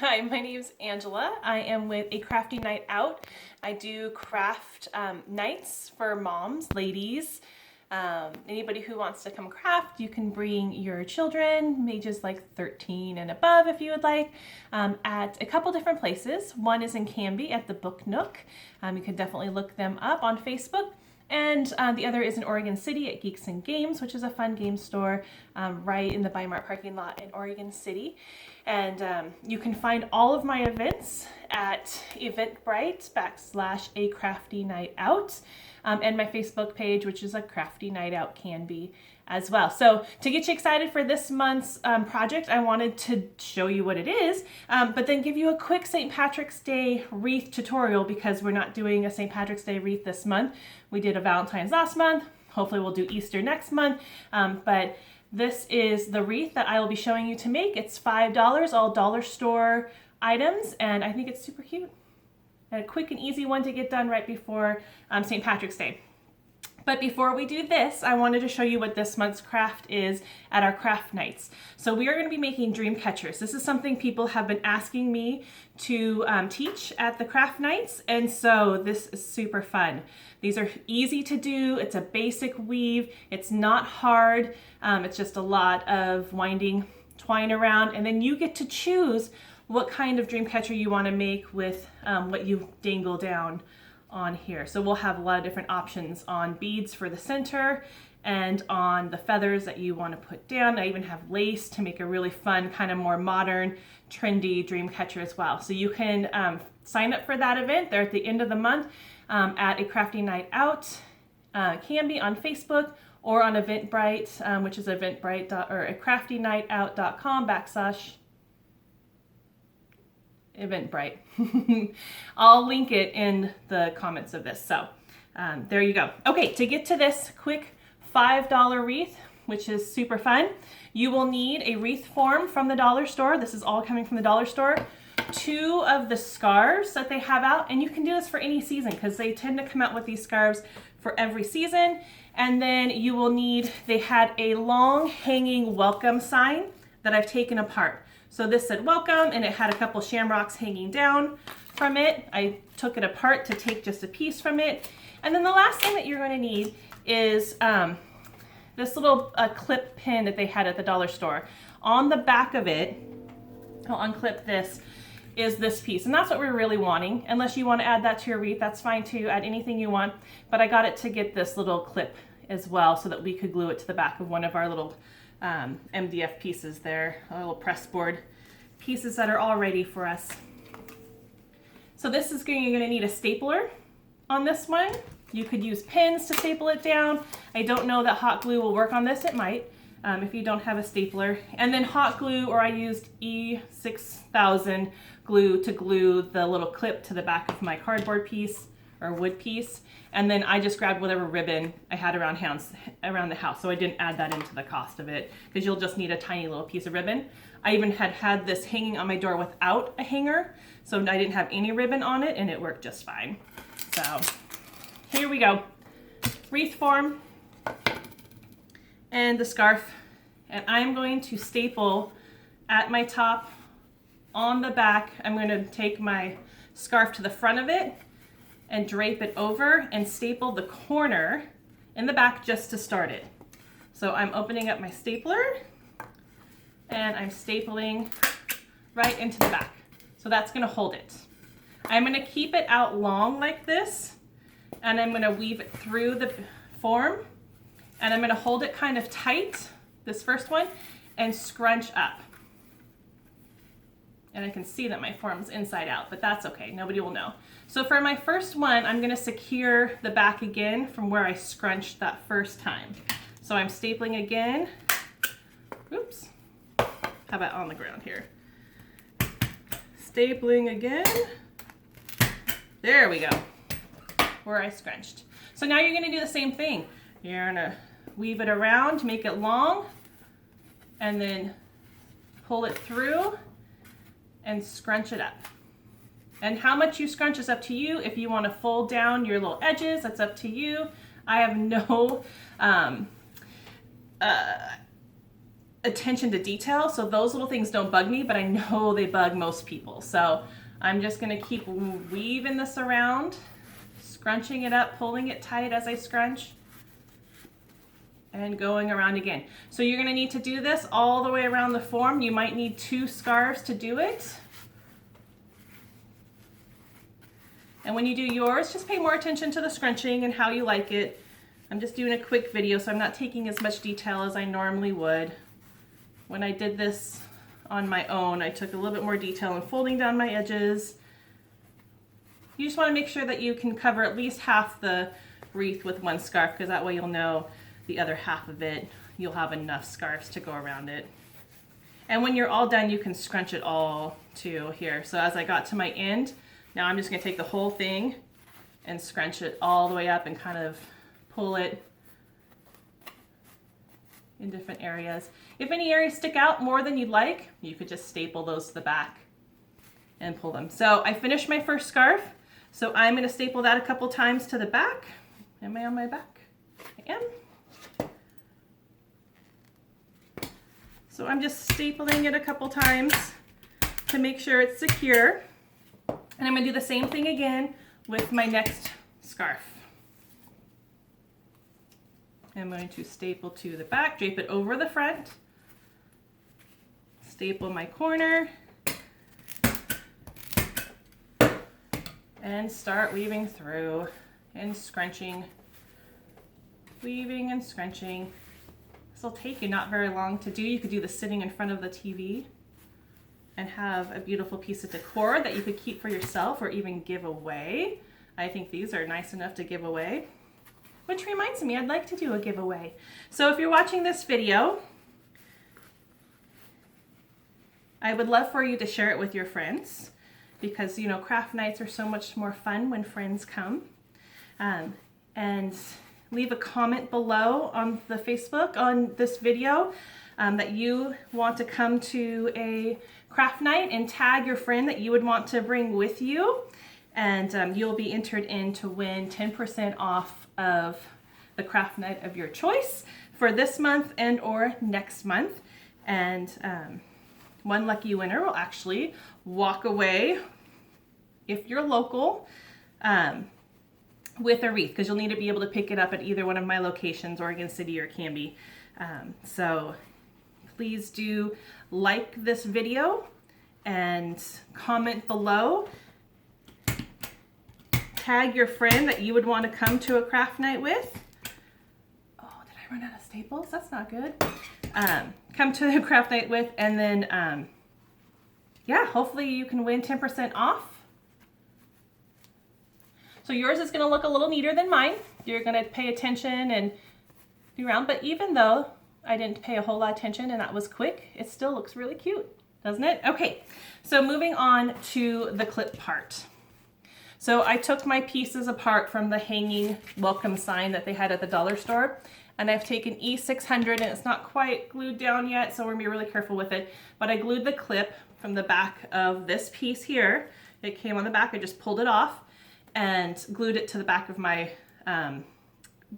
Hi, my name is Angela. I am with A Crafty Night Out. I do craft nights for moms, ladies. Anybody who wants to come craft, you can bring your children, ages like 13 and above if you would like, at a couple different places. One is in Canby at the Book Nook. You can definitely look them up on Facebook. And the other is in Oregon City at Geeks and Games, which is a fun game store right in the Bi-Mart parking lot in Oregon City. And you can find all of my events at Eventbrite / A Crafty Night Out, and my Facebook page, which is A Crafty Night Out Canby as well. So to get you excited for this month's project, I wanted to show you what it is, but then give you a quick St. Patrick's Day wreath tutorial because we're not doing a St. Patrick's Day wreath this month. We did a Valentine's last month. Hopefully we'll do Easter next month, but this is the wreath that I will be showing you to make. It's $5, all dollar store items, and I think it's super cute. A quick and easy one to get done right before St. Patrick's Day. But before we do this, I wanted to show you what this month's craft is at our craft nights. So we are going to be making dream catchers. This is something people have been asking me to teach at the craft nights, and so this is super fun. These are easy to do. It's a basic weave. It's not hard. It's just a lot of winding twine around, and then you get to choose what kind of dream catcher you want to make with what you dangle down on here. So we'll have a lot of different options on beads for the center and on the feathers that you want to put down. I even have lace to make a really fun, kind of more modern, trendy dream catcher as well. So you can sign up for that event. They're at the end of the month at A Crafty Night Out, can be on Facebook or on Eventbrite, which is Eventbrite or acraftynightout.com / Eventbrite. I'll link it in the comments of this. So there you go. Okay, to get to this quick $5 wreath, which is super fun, you will need a wreath form from the dollar store. This is all coming from the dollar store. 2 of the scarves that they have out, and you can do this for any season because they tend to come out with these scarves for every season. And then you will need, they had a long hanging welcome sign that I've taken apart. So this said welcome, and it had a couple shamrocks hanging down from it. I took it apart to take just a piece from it. And then the last thing that you're going to need is this little clip pin that they had at the dollar store. On the back of it, I'll unclip this, is this piece. And that's what we're really wanting. Unless you want to add that to your wreath, that's fine too. Add anything you want. But I got it to get this little clip as well so that we could glue it to the back of one of our little MDF pieces there, little press board pieces that are all ready for us. So this is you're going to need a stapler on this one. You could use pins to staple it down. I don't know that hot glue will work on this. It might if you don't have a stapler. And then hot glue, or I used E6000 glue to glue the little clip to the back of my cardboard piece or wood piece. And then I just grabbed whatever ribbon I had around the house. So I didn't add that into the cost of it because you'll just need a tiny little piece of ribbon. I even had this hanging on my door without a hanger. So I didn't have any ribbon on it and it worked just fine. So here we go. Wreath form and the scarf. And I'm going to staple at my top on the back. I'm going to take my scarf to the front of it and drape it over and staple the corner in the back just to start it. So I'm opening up my stapler and I'm stapling right into the back. So that's going to hold it. I'm going to keep it out long like this, and I'm going to weave it through the form, and I'm going to hold it kind of tight, this first one, and scrunch up. And I can see that my form's inside out, but that's okay. Nobody will know. So for my first one, I'm going to secure the back again from where I scrunched that first time. So I'm stapling again. Oops. How about on the ground here? Stapling again. There we go. Where I scrunched. So now you're going to do the same thing. You're going to weave it around, make it long, and then pull it through and scrunch it up. And how much you scrunch is up to you. If you want to fold down your little edges, that's up to you. I have no attention to detail, so those little things don't bug me, but I know they bug most people. So I'm just gonna keep weaving this around, scrunching it up, pulling it tight as I scrunch, and going around again. So you're gonna need to do this all the way around the form. You might need 2 scarves to do it. And when you do yours, just pay more attention to the scrunching and how you like it. I'm just doing a quick video, so I'm not taking as much detail as I normally would. When I did this on my own, I took a little bit more detail in folding down my edges. You just want to make sure that you can cover at least half the wreath with one scarf, because that way you'll know the other half of it, you'll have enough scarves to go around it. And when you're all done, you can scrunch it all too here. So as I got to my end, now I'm just going to take the whole thing and scrunch it all the way up and kind of pull it in different areas. If any areas stick out more than you'd like, you could just staple those to the back and pull them. So I finished my first scarf, so I'm going to staple that a couple times to the back. Am I on my back? I am. So I'm just stapling it a couple times to make sure it's secure. And I'm going to do the same thing again with my next scarf. I'm going to staple to the back, drape it over the front, staple my corner, and start weaving through and scrunching, weaving and scrunching. This will take you not very long to do. You could do this sitting in front of the TV and have a beautiful piece of decor that you could keep for yourself or even give away. I think these are nice enough to give away. Which reminds me, I'd like to do a giveaway. So if you're watching this video, I would love for you to share it with your friends, because you know, craft nights are so much more fun when friends come. And leave a comment below on the Facebook on this video that you want to come to a craft night, and tag your friend that you would want to bring with you. And you'll be entered in to win 10% off of the craft night of your choice for this month and or next month. And one lucky winner will actually walk away, if you're local, with a wreath, because you'll need to be able to pick it up at either one of my locations, Oregon City or Canby. So please do like this video and comment below. Tag your friend that you would want to come to a craft night with. Oh, did I run out of staples? That's not good. Come to a craft night with, and then, yeah, hopefully you can win 10% off. So yours is going to look a little neater than mine. You're going to pay attention and be around, but even though I didn't pay a whole lot of attention and that was quick, it still looks really cute, doesn't it? Okay, so moving on to the clip part. So I took my pieces apart from the hanging welcome sign that they had at the dollar store, and I've taken E600, and it's not quite glued down yet, so we're gonna be really careful with it, but I glued the clip from the back of this piece here. It came on the back, I just pulled it off and glued it to the back of my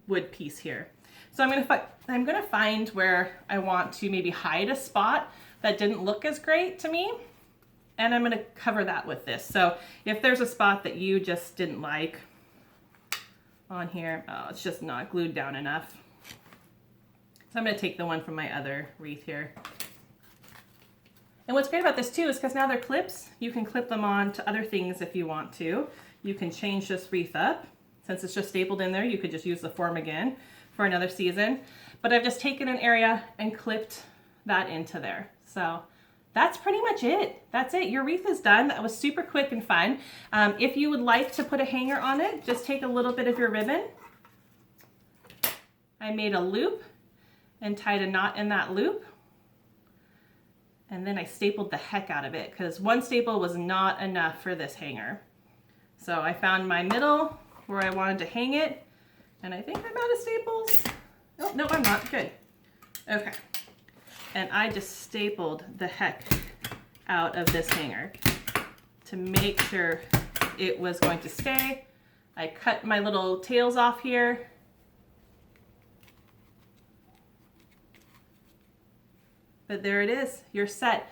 wood piece here. So I'm gonna find where I want to maybe hide a spot that didn't look as great to me, and I'm gonna cover that with this. So if there's a spot that you just didn't like on here, oh, it's just not glued down enough. So I'm gonna take the one from my other wreath here. And what's great about this too is because now they're clips, you can clip them on to other things if you want to. You can change this wreath up. Since it's just stapled in there, you could just use the form again for another season. But I've just taken an area and clipped that into there. So that's pretty much it. That's it. Your wreath is done. That was super quick and fun. If you would like to put a hanger on it, just take a little bit of your ribbon. I made a loop and tied a knot in that loop. And then I stapled the heck out of it because one staple was not enough for this hanger. So I found my middle where I wanted to hang it, and I think I'm out of staples. Oh, no, I'm not. Good. Okay. And I just stapled the heck out of this hanger to make sure it was going to stay. I cut my little tails off here. But there it is, you're set.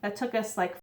That took us like